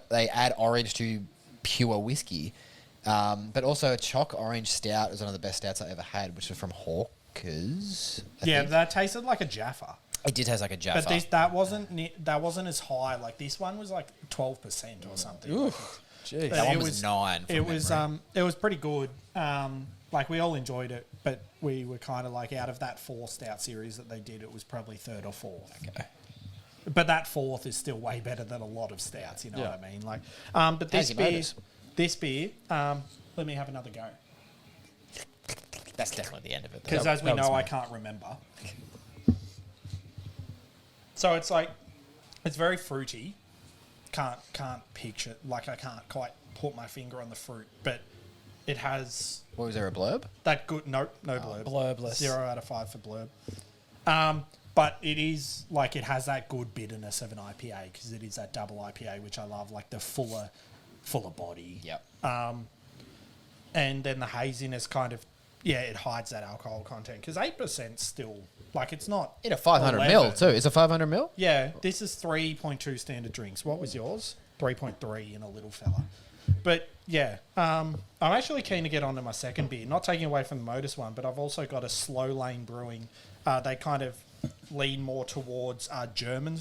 they add orange to pure whiskey. But also a choc orange stout is one of the best stouts I ever had, which was from Hawkers. I think. That tasted like a Jaffa. It did taste like a Jaffa. But that wasn't as high. Like this one was like 12% or something. Oof. Jeez. that one it was was- 9. It was pretty good. Like we all enjoyed it, but we were kind of like out of that 4 stout series that they did, it was probably 3rd or 4th. Okay. But that 4th is still way better than a lot of stouts. You know what I mean? Like, but How's your this beer, let me have another go. That's definitely the end of it. Because as we know, I can't remember. So it's like, it's very fruity. Can't picture, like I can't quite put my finger on the fruit, but it has What was there, a blurb? that good, no blurb. Blurbless. 0 out of 5 for blurb. But it is like, it has that good bitterness of an IPA because it is that double IPA, which I love, like the fuller body. Yep. And then the haziness kind of it hides that alcohol content because 8% still like it's not In a 500 mil 11. too. Is it 500 mil? Yeah, this is 3.2 standard drinks. What was yours? 3.3 in a little fella. But yeah, I'm actually keen to get onto my second beer. Not taking away from the Modus one, but I've also got a Slow Lane Brewing. They kind of lean more towards Belgian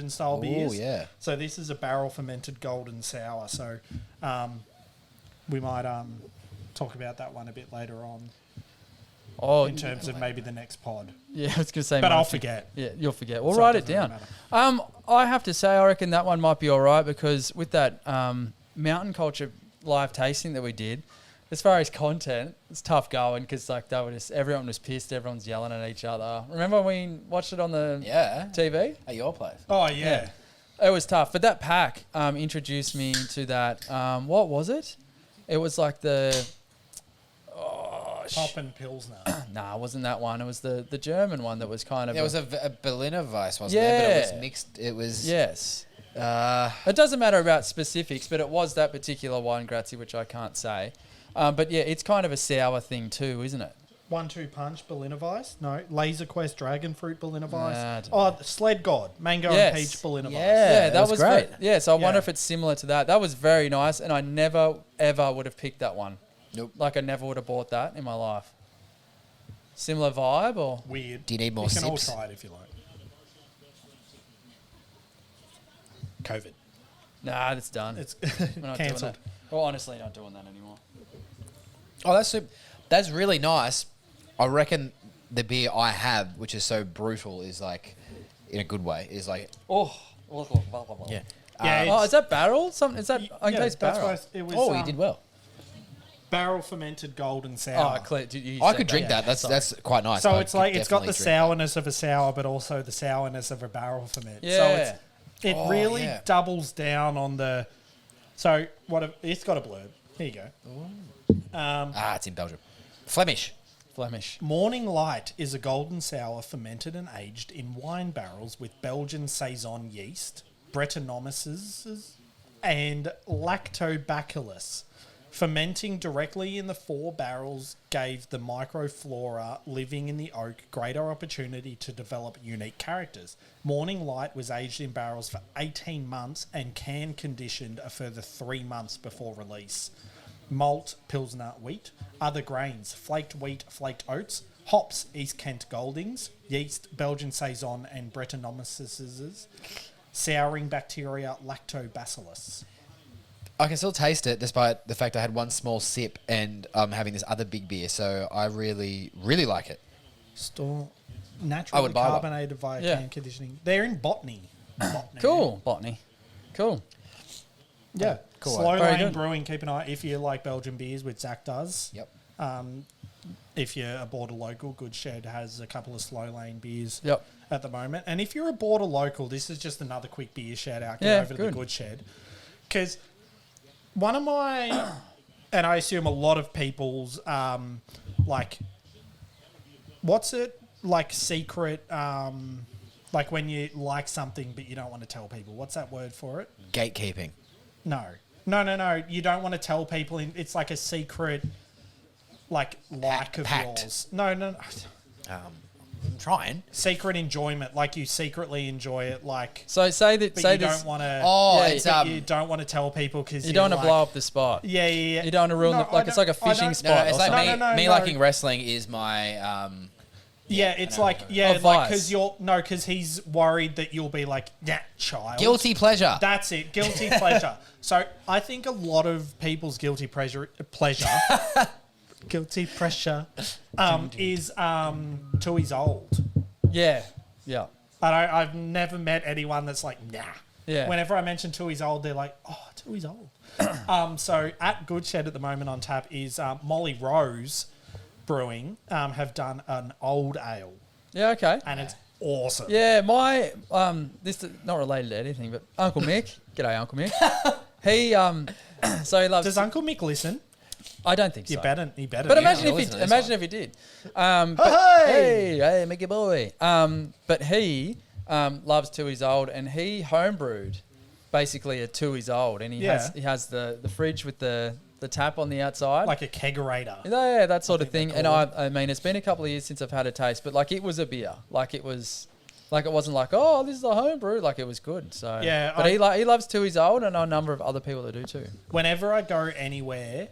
style beers. Oh yeah. So this is a barrel fermented golden sour. So we might talk about that one a bit later on. Oh, In terms of maybe the next pod. yeah, I was going to say, But I'll Mark, forget. Yeah, you'll forget. We'll So write it it doesn't down. matter. I have to say, I reckon that one might be all right because with that mountain culture live tasting that we did, as far as content, it's tough going because like everyone was pissed, everyone's yelling at each other. Remember when we watched it on the TV? At your place. Oh, yeah. It was tough, but that pack introduced me to that. What was it? It was like the Pop and Pilsner. Nah, it wasn't that one. It was the German one that was kind of. There was a Berliner Weiss, wasn't there? But it was mixed. It was. Yes. It doesn't matter about specifics, but it was that particular one, Gratzy, which I can't say. But yeah, it's kind of a sour thing too, isn't it? 1-2 Punch Berliner Weiss. No, Laser Quest Dragon Fruit Berliner Weiss. Nah, Sled God Mango Yes. and Peach Berliner Weiss. Yeah, that was was great. Yeah, so I wonder Yeah. if it's similar to that. That was very nice, and I never ever would have picked that one. Nope. Like I never would have bought that in my life. Similar vibe, or Weird. Do you need more You can all sips? try it if you like. COVID. nah, it's done. It's We're not doing cancelled. that. Well, honestly, not doing that anymore. Oh, that's really nice. I reckon the beer I have, which is so brutal, is like, in a good way, is like, Oh, yeah. Yeah, Oh, is that barrel? Is that? I Yeah, taste that's barrel. why it was. Oh, you did well. Barrel fermented golden sour. Oh, Claire, you I said could drink that. That's Sorry. that's quite nice. So I it's could like it's got the definitely drink that. sourness of a sour, but also the sourness of a barrel ferment. Yeah. So it Oh, really yeah. doubles down on the. So it's got a blurb. Here you go. It's in Belgium. Flemish. Flemish. Morning Light is a golden sour fermented and aged in wine barrels with Belgian Saison yeast, Brettanomyces, and Lactobacillus. Fermenting directly in the 4 barrels gave the microflora living in the oak greater opportunity to develop unique characters. Morning Light was aged in barrels for 18 months and can conditioned a further 3 months before release. Malt, Pilsner, wheat, other grains, flaked wheat, flaked oats, hops, East Kent Goldings, yeast, Belgian Saison and Brettanomyces, souring bacteria, Lactobacillus. I can still taste it despite the fact I had one small sip and I'm having this other big beer. So I really, really like it. Store I naturally would buy one. carbonated via Yeah. can conditioning. They're in Botany. Cool, botany. Cool. Yeah. Cool. Slow Very Lane good. Brewing. Keep an eye if you like Belgian beers, which Zach does. Yep. If you're a border local, Good Shed has a couple of Slow Lane beers Yep. at the moment. And if you're a border local, this is just another quick beer shout out. Get Yeah, over to good. the Good Shed. Because one of my, and I assume a lot of people's, like, what's it? Like secret, like when you like something but you don't want to tell people. What's that word for it? Gatekeeping. No. You don't want to tell people. It's like a secret, like of Pact. yours. No. I'm trying. Secret enjoyment, like you secretly enjoy it, like. So say that. But Say you this. don't want to. Oh, Yeah, it's you don't want to tell people because You don't want to blow up the spot. Yeah. You don't want to ruin No, the, like it's like a fishing No, spot. it's or like something. me No. liking wrestling is my Yeah, it's I know. like Oh, like Vice. because he's worried that you'll be like child. guilty pleasure. That's it, guilty pleasure. So I think a lot of people's guilty pleasure, guilty pressure, is Tui's old. Yeah. I've never met anyone that's like nah. Yeah. Whenever I mention Tui's old, they're like, oh, Tui's old. So at Good Shed at the moment on tap is Molly Rose Brewing have done an old ale, Yeah. Okay. and it's awesome. Yeah, my this is not related to anything, but Uncle Mick, g'day Uncle Mick. He so he loves. Does Uncle Mick listen? I don't think so. He better. But yeah. imagine I'll if listen to he this imagine one. if he did. Hey! Hey, Mickey boy. But he loves Tui's old, and he homebrewed basically a Tui's old, and he has the fridge with the the tap on the outside. Like a kegerator. Yeah, that sort of thing. And I mean, it's been a couple of years since I've had a taste, but like it was a beer. Like it wasn't like, oh, this is a home brew. Like it was good. So yeah, but he loves 2 years old, and I know a number of other people that do too. Whenever I go anywhere,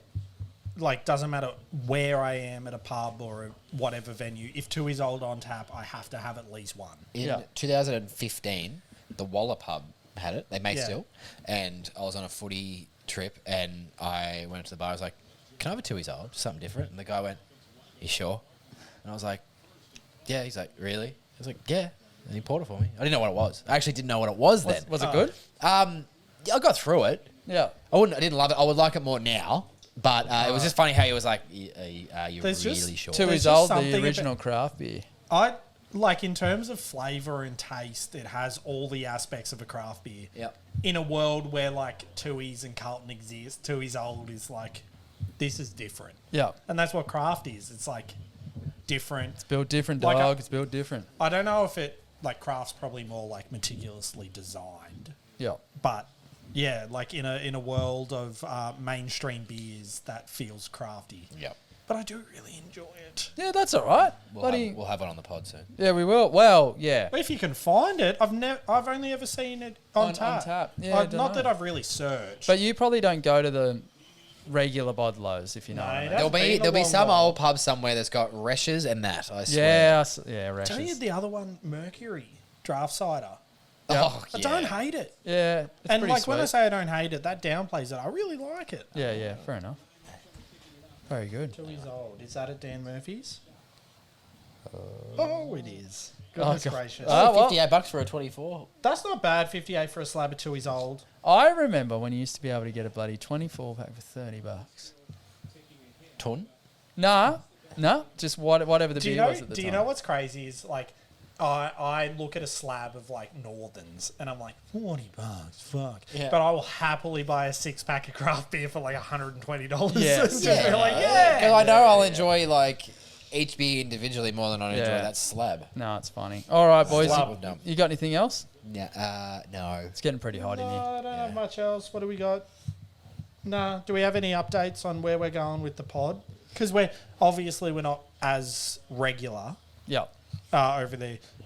like doesn't matter where I am at a pub or a whatever venue, if 2 years old on tap, I have to have at least one. In 2015, the Waller pub had it. They may still. And I was on a footy trip, and I went to the bar. I was like, "Can I have a 2 years old? Just something different." And the guy went, "You sure?" And I was like, "Yeah." He's like, "Really?" I was like, "Yeah." And he poured it for me. I didn't know what it was. I actually didn't know what it was then. Was it good? Yeah, I got through it. Yeah. I didn't love it. I would like it more now. But it was just funny how he was like, "Are you There's really sure?" 2 years old, the original craft beer. I like in terms of flavour and taste, it has all the aspects of a craft beer. Yep. In a world where like Tooheys and Carlton exist, 2 years old is like, this is different. Yeah. And that's what craft is. It's like different. It's built different, Like dog. It's built different. I don't know if it, like craft's probably more like meticulously designed. Yeah. But yeah, like in a world of mainstream beers, that feels crafty. Yep. But I do really enjoy it. Yeah, that's all right. We'll have it on the pod soon. Yeah, we will. Well, yeah. If you can find it, I've only ever seen it on tap. Yeah, not that I've really searched. But you probably don't go to the regular Bodlows, if you know what I mean. There'll be some old pub somewhere that's got Reshes and that, I swear. Yeah, Reshes. Tell you the other one, Mercury draft cider. Oh, I don't hate it. Yeah, it's And pretty like sweet. when I say I don't hate it, that downplays it. I really like it. Yeah, fair enough. Very good. 2 years old. Is that at Dan Murphy's? Oh, it is. Goodness God. gracious. well. $58 for a 24. That's not bad, 58 for a slab of 2 years old. I remember when you used to be able to get a bloody 24 pack for $30. Ton? Nah, just whatever the beer was at the time. Do you know what's crazy is like I look at a slab of like Northerns and I'm like, $40, fuck. Yeah. But I will happily buy a 6-pack of craft beer for like $120. Yeah. Just be like, yeah. Because I know I'll enjoy like each beer individually more than I enjoy Yeah. that slab. No, it's funny. All right, boys. Slab of dumb. You got anything else? Yeah, no. It's getting pretty hot in No, here. I don't have much else. What do we got? Nah. Do we have any updates on where we're going with the pod? Because we're not as regular Yeah. over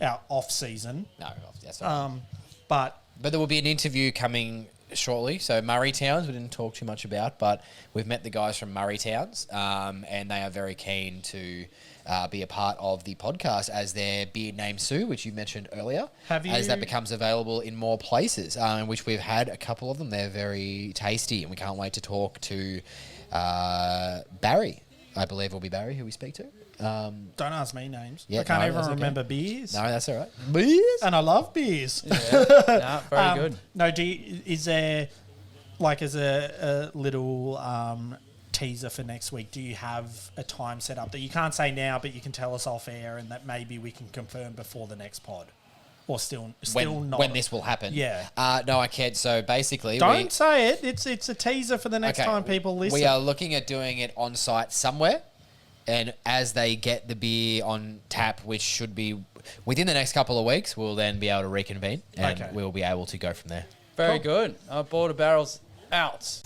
our off season. No, that's not. But But there will be an interview coming shortly. So Murray Towns, we didn't talk too much about, but we've met the guys from Murray Towns, and they are very keen to be a part of the podcast as their beer named Sue, which you mentioned earlier. As that becomes available in more places, in which we've had a couple of them. They're very tasty, and we can't wait to talk to Barry. I believe it'll be Barry who we speak to. don't ask me names. Yeah, I can't no, even that's okay. remember beers. No, that's all right. Beers? And I love beers. Yeah. Very good. No, is there, like, as a little teaser for next week, do you have a time set up that you can't say now, but you can tell us off air and that maybe we can confirm before the next pod? Or still not? When this will happen. Yeah. No, I can't. So basically... Don't say it. It's a teaser for the next time people listen. We are looking at doing it on site somewhere. And as they get the beer on tap, which should be within the next couple of weeks, we'll then be able to reconvene and we'll be able to go from there. Very good. Border Barrels out.